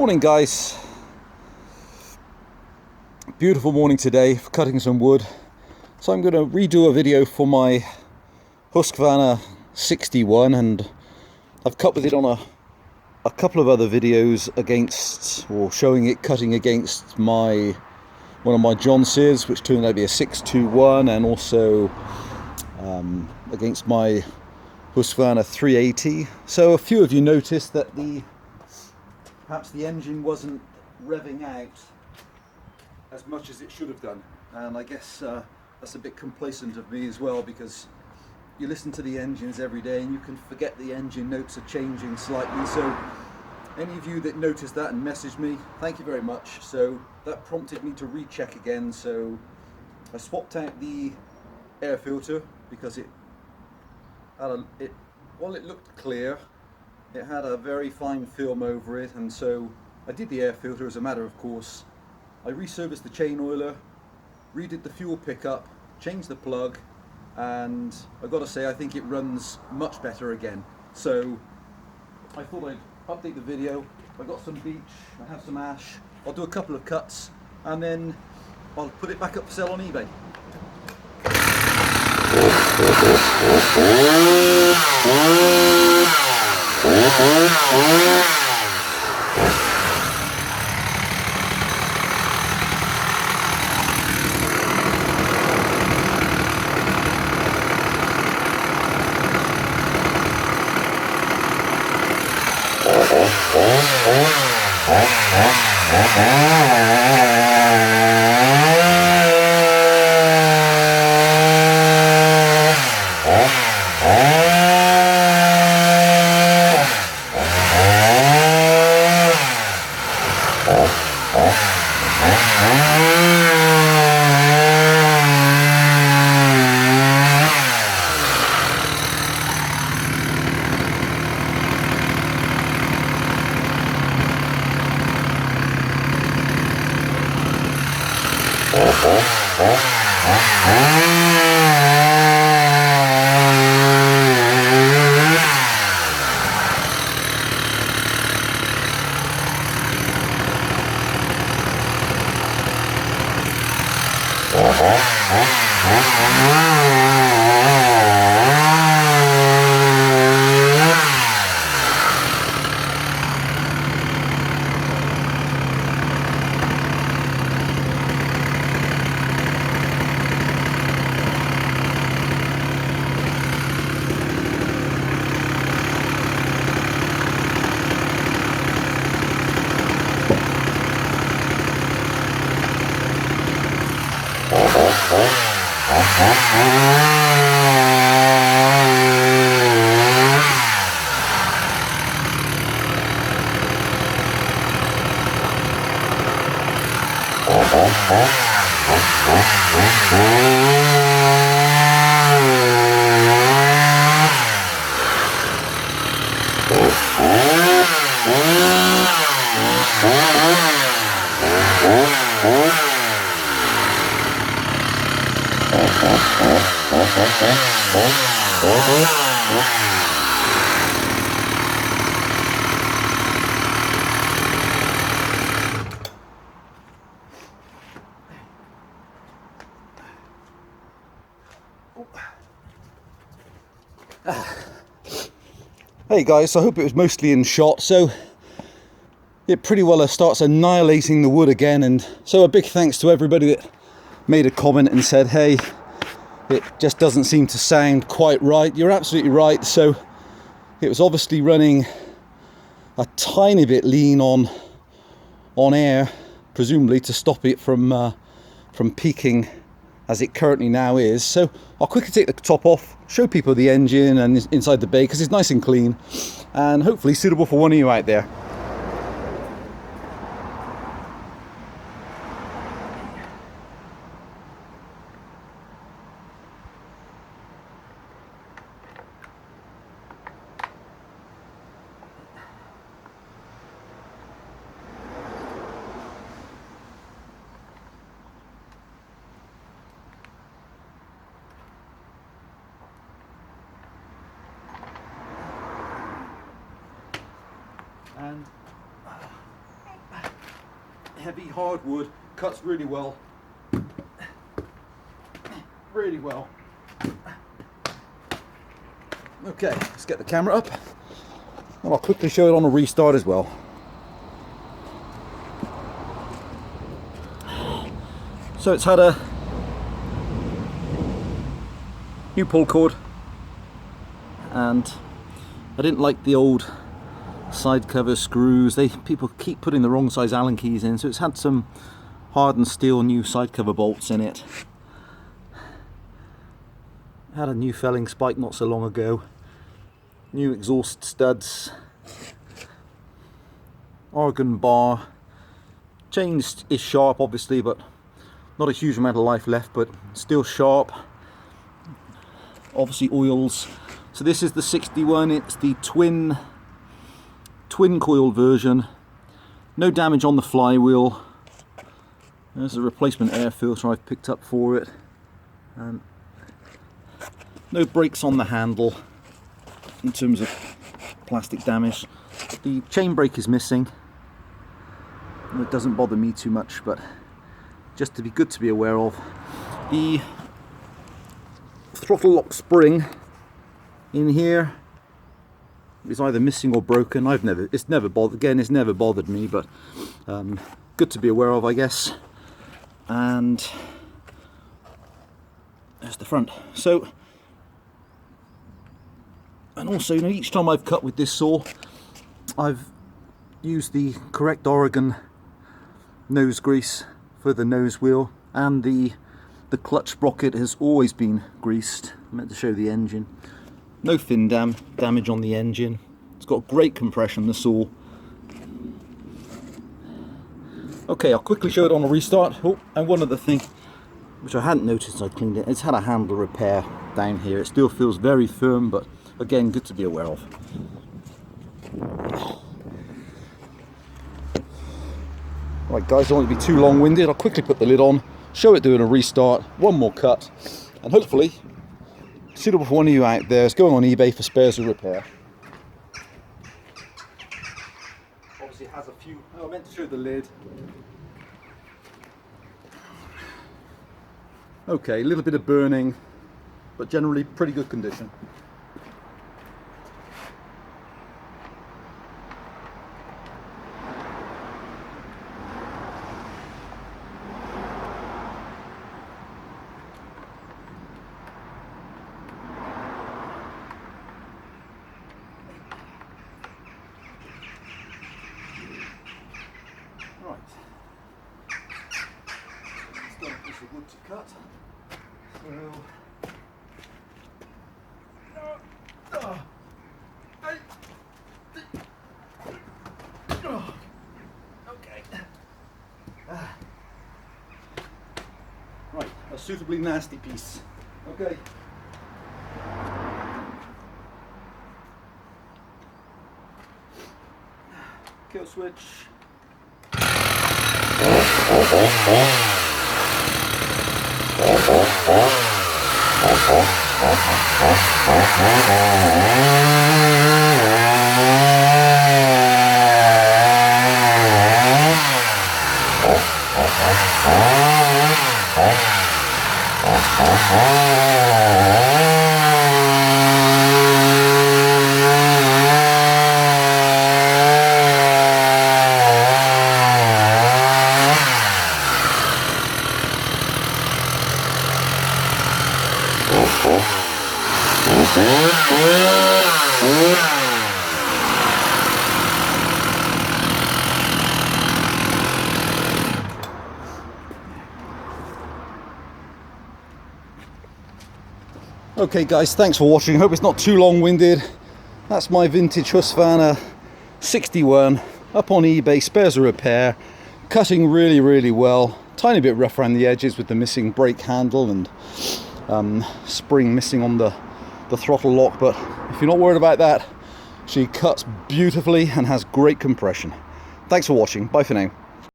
Morning guys, beautiful morning today for cutting some wood. So I'm going to redo a video for my Husqvarna 61, and I've cut with it on a couple of other videos against, or showing it cutting against one of my John Sears, which turned out to be a 621, and also against my Husqvarna 380. So a few of you noticed that perhaps the engine wasn't revving out as much as it should have done, and I guess that's a bit complacent of me as well, because you listen to the engines every day and you can forget the engine notes are changing slightly. So any of you that noticed that and messaged me, thank you very much. So that prompted me to recheck again. So I swapped out the air filter because it looked clear, it had a very fine film over it, and so I did the air filter as a matter of course. I resurfaced the chain oiler, redid the fuel pickup, changed the plug, and I've got to say I think it runs much better again. So I thought I'd update the video. I got some beech, I have some ash, I'll do a couple of cuts and then I'll put it back up for sale on eBay. Hey guys, I hope it was mostly in shot. So it pretty well starts annihilating the wood again, and so a big thanks to everybody that made a comment and said, hey, it just doesn't seem to sound quite right. You're absolutely right. So it was obviously running a tiny bit lean on air, presumably to stop it from peaking as it currently now is. So I'll quickly take the top off, show people the engine and inside the bay, because it's nice and clean and hopefully suitable for one of you out there. And heavy hardwood, cuts really well. Really well. Okay, let's get the camera up and I'll quickly show it on a restart as well. So it's had a new pull cord, and I didn't like the old side cover screws. People keep putting the wrong size Allen keys in, so it's had some hardened steel new side cover bolts in it. Had a new felling spike not so long ago, new exhaust studs, organ bar, chain is sharp obviously, but not a huge amount of life left, but still sharp. Obviously oils. So this is the 61, it's the twin coil version. No damage on the flywheel. There's a replacement air filter I've picked up for it. And no brakes on the handle in terms of plastic damage. The chain brake is missing. It doesn't bother me too much, but just to be good to be aware of. The throttle lock spring in here is either missing or broken. It's never bothered me, but good to be aware of, I guess. And there's the front. So, and also, you know, each time I've cut with this saw, I've used the correct Oregon nose grease for the nose wheel, and the clutch sprocket has always been greased. I meant to show the engine. No fin damage on the engine. It's got great compression, the saw. Okay, I'll quickly show it on a restart. Oh, and one other thing, which I hadn't noticed I cleaned it, it's had a handle repair down here. It still feels very firm, but again, good to be aware of. Right guys, I don't want to be too long-winded. I'll quickly put the lid on, show it doing a restart, one more cut, and hopefully suitable for one of you out there. It's going on eBay for spares or repair. Obviously it has a few, I meant to show the lid. Okay, a little bit of burning, but generally pretty good condition. Right, still a piece of wood to cut. Okay. Right, a suitably nasty piece. Okay. Kill switch. Okay guys, thanks for watching. Hope it's not too long-winded. That's my vintage Husqvarna 61 up on eBay, spares or repair, cutting really well. Tiny bit rough around the edges with the missing brake handle and spring missing on the throttle lock, but if you're not worried about that, she cuts beautifully and has great compression. Thanks for watching. Bye for now.